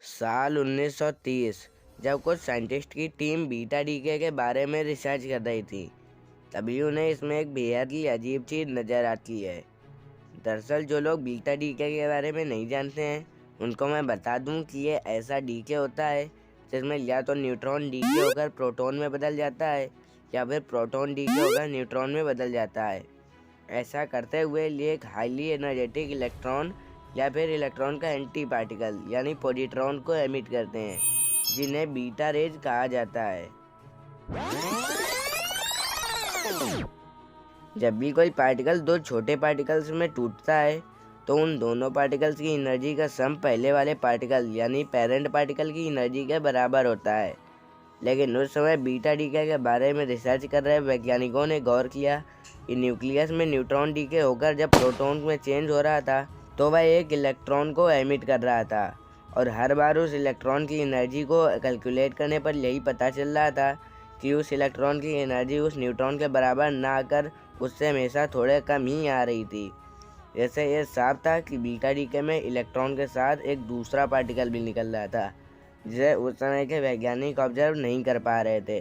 साल 1930 जब कुछ साइंटिस्ट की टीम बीटा डीके के बारे में रिसर्च कर रही थी, तभी उन्हें इसमें एक बेहद ही अजीब चीज़ नज़र आती है। दरअसल जो लोग बीटा डीके के बारे में नहीं जानते हैं, उनको मैं बता दूं कि ये ऐसा डीके होता है जिसमें या तो न्यूट्रॉन डीके होकर प्रोटॉन में बदल जाता है या फिर प्रोटॉन डीके होकर न्यूट्रॉन में बदल जाता है। ऐसा करते हुए ये एक हाईली एनर्जेटिक इलेक्ट्रॉन या फिर इलेक्ट्रॉन का एंटी पार्टिकल यानी पॉजिट्रॉन को एमिट करते हैं, जिन्हें बीटा रेज कहा जाता है। जब भी कोई पार्टिकल दो छोटे पार्टिकल्स में टूटता है तो उन दोनों पार्टिकल्स की एनर्जी का सम पहले वाले पार्टिकल यानी पेरेंट पार्टिकल की एनर्जी के बराबर होता है। लेकिन उस समय बीटा डीके के बारे में रिसर्च कर रहे वैज्ञानिकों ने गौर किया कि न्यूक्लियस में न्यूट्रॉन डीके होकर जब प्रोटॉन में चेंज हो रहा था तो वह एक इलेक्ट्रॉन को एमिट कर रहा था, और हर बार उस इलेक्ट्रॉन की एनर्जी को कैलकुलेट करने पर यही पता चल रहा था कि उस इलेक्ट्रॉन की एनर्जी उस न्यूट्रॉन के बराबर ना आकर उससे हमेशा थोड़े कम ही आ रही थी। जैसे ये साफ था कि बीटा डीके में इलेक्ट्रॉन के साथ एक दूसरा पार्टिकल भी निकल रहा था, जिसे उस समय के वैज्ञानिक ऑब्जर्व नहीं कर पा रहे थे।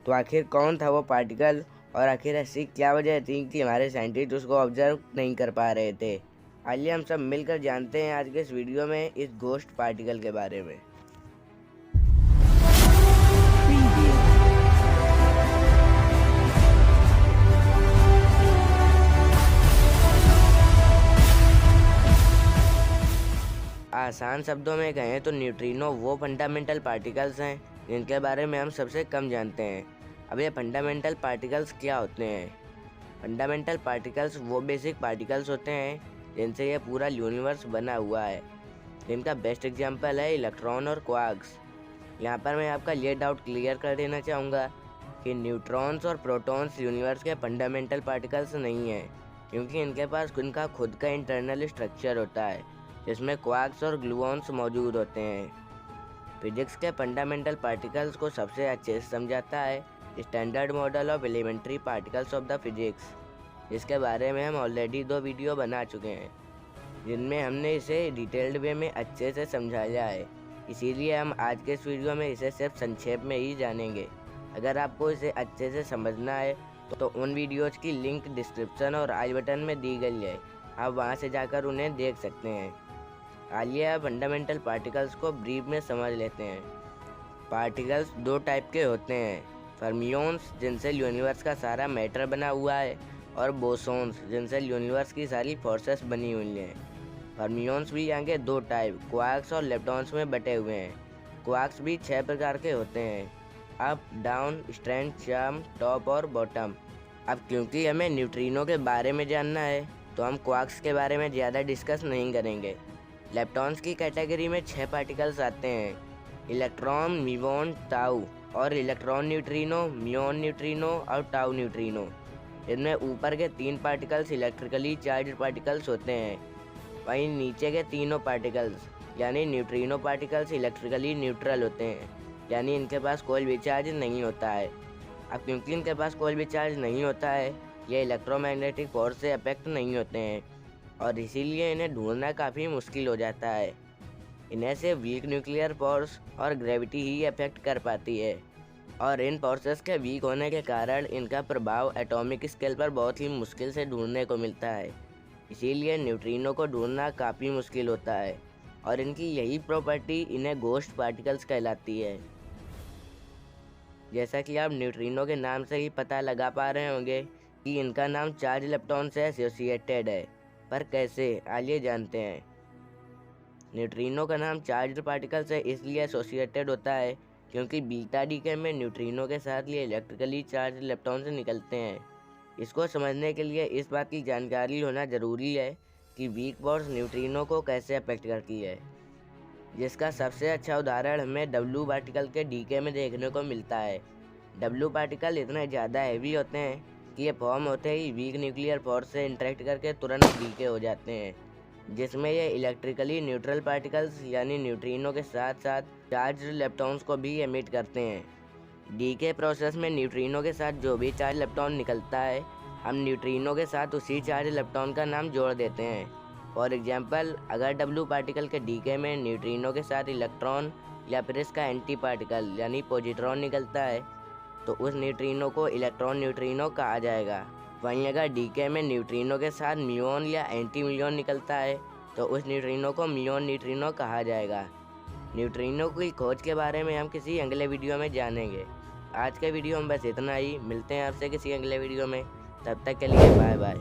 तो आखिर कौन था वो पार्टिकल, और आखिर ऐसी क्या वजह थी कि हमारे साइंटिस्ट उसको ऑब्जर्व नहीं कर पा रहे थे? आइए हम सब मिलकर जानते हैं आज के इस वीडियो में इस घोस्ट पार्टिकल के बारे में। आसान शब्दों में कहें तो न्यूट्रिनो वो फंडामेंटल पार्टिकल्स हैं जिनके बारे में हम सबसे कम जानते हैं। अब ये फंडामेंटल पार्टिकल्स क्या होते हैं? फंडामेंटल पार्टिकल्स वो बेसिक पार्टिकल्स होते हैं जिनसे ये पूरा यूनिवर्स बना हुआ है। जिनका बेस्ट एग्जांपल है इलेक्ट्रॉन और क्वार्क्स। यहाँ पर मैं आपका ये डाउट क्लियर कर देना चाहूँगा कि न्यूट्रॉन्स और प्रोटॉन्स यूनिवर्स के फंडामेंटल पार्टिकल्स नहीं हैं, क्योंकि इनके पास उनका खुद का इंटरनल स्ट्रक्चर होता है जिसमें क्वार्क्स और ग्लूऑन्स मौजूद होते हैं। फिजिक्स के फंडामेंटल पार्टिकल्स को सबसे अच्छे से समझाता है standard model of elementary particles of the physics, जिसके बारे में हम ऑलरेडी 2 वीडियो बना चुके हैं, जिनमें हमने इसे डिटेल्ड वे में अच्छे से समझाया है। इसीलिए हम आज के इस वीडियो में इसे सिर्फ संक्षेप में ही जानेंगे। अगर आपको इसे अच्छे से समझना है तो उन वीडियोज़ की लिंक डिस्क्रिप्शन और आई बटन में दी गई है, आप वहां से जाकर उन्हें देख सकते हैं। आइए अब फंडामेंटल पार्टिकल्स को ब्रीफ में समझ लेते हैं। पार्टिकल्स 2 टाइप के होते हैं, फर्मियोन्स जिनसे यूनिवर्स का सारा मैटर बना हुआ है, और बोसोन्स जिनसे यूनिवर्स की सारी फोर्सेस बनी हुई हैं। फर्मियोन्स भी यहाँ के 2 टाइप क्वार्क्स और लेप्टॉन्स में बटे हुए हैं। क्वार्क्स भी 6 प्रकार के होते हैं, up, down, strand, charm, top और बॉटम। अब क्योंकि हमें न्यूट्रिनो के बारे में जानना है तो हम क्वार्क्स के बारे में ज़्यादा डिस्कस नहीं करेंगे। लेप्टॉन्स की कैटेगरी में 6 पार्टिकल्स आते हैं, इलेक्ट्रॉन, म्यूऑन, ताऊ, और इलेक्ट्रॉन न्यूट्रिनो, म्यूऑन न्यूट्रिनो और ताऊ न्यूट्रिनो। इनमें ऊपर के 3 पार्टिकल्स इलेक्ट्रिकली चार्ज पार्टिकल्स होते हैं, वहीं नीचे के तीनों पार्टिकल्स यानी न्यूट्रिनो पार्टिकल्स इलेक्ट्रिकली न्यूट्रल होते हैं, यानी इनके पास कोई भी चार्ज नहीं होता है। अब क्योंकि इनके पास कोई भी चार्ज नहीं होता है, ये इलेक्ट्रोमैग्नेटिक फोर्स से अफेक्ट नहीं होते हैं, और इसीलिए इन्हें ढूंढना काफ़ी मुश्किल हो जाता है। इन्हें से वीक न्यूक्लियर फोर्स और ग्रेविटी ही अफेक्ट कर पाती है, और इन फोर्सेस के वीक होने के कारण इनका प्रभाव एटॉमिक स्केल पर बहुत ही मुश्किल से ढूंढने को मिलता है। इसीलिए न्यूट्रिनो को ढूंढना काफ़ी मुश्किल होता है, और इनकी यही प्रॉपर्टी इन्हें घोस्ट पार्टिकल्स कहलाती है। जैसा कि आप न्यूट्रिनो के नाम से ही पता लगा पा रहे होंगे कि इनका नाम चार्ज इलेक्ट्रॉन से एसोसिएटेड है, पर कैसे, आइए जानते हैं। न्यूट्रिनो का नाम चार्ज पार्टिकल से इसलिए एसोसिएटेड होता है क्योंकि बीटा डीके में न्यूट्रिनो के साथ ये इलेक्ट्रिकली चार्ज इलेक्ट्रॉन से निकलते हैं। इसको समझने के लिए इस बात की जानकारी होना ज़रूरी है कि वीक फोर्स न्यूट्रिनो को कैसे अफेक्ट करती है, जिसका सबसे अच्छा उदाहरण हमें डब्ल्यू पार्टिकल के डीके में देखने को मिलता है। डब्ल्यू पार्टिकल इतने ज़्यादा हैवी होते हैं कि ये फॉर्म होते ही वीक न्यूक्लियर फोर्स से इंटरेक्ट करके तुरंत डीके हो जाते हैं, जिसमें ये इलेक्ट्रिकली न्यूट्रल पार्टिकल्स यानी न्यूट्रिनो के साथ साथ चार्ज इलेक्ट्रॉन्स को भी एमिट करते हैं। डीके प्रोसेस में न्यूट्रिनो के साथ जो भी चार्ज इलेक्ट्रॉन निकलता है, हम न्यूट्रिनो के साथ उसी चार्ज इलेक्ट्रॉन का नाम जोड़ देते हैं। फॉर एग्जांपल, अगर डब्ल्यू पार्टिकल के डीके में न्यूट्रिनो के साथ इलेक्ट्रॉन या फिर इसका एंटी पार्टिकल यानी पॉजिट्रॉन निकलता है तो उस न्यूट्रिनो को इलेक्ट्रॉन न्यूट्रिनो कहा जाएगा। वहीं अगर डीके में न्यूट्रिनो के साथ म्यूऑन या एंटी म्यूऑन निकलता है तो उस न्यूट्रिनो को म्यूऑन न्यूट्रिनो कहा जाएगा। न्यूट्रिनो की खोज के बारे में हम किसी अगले वीडियो में जानेंगे। आज के वीडियो में बस इतना ही। मिलते हैं आपसे किसी अगले वीडियो में, तब तक के लिए बाय बाय।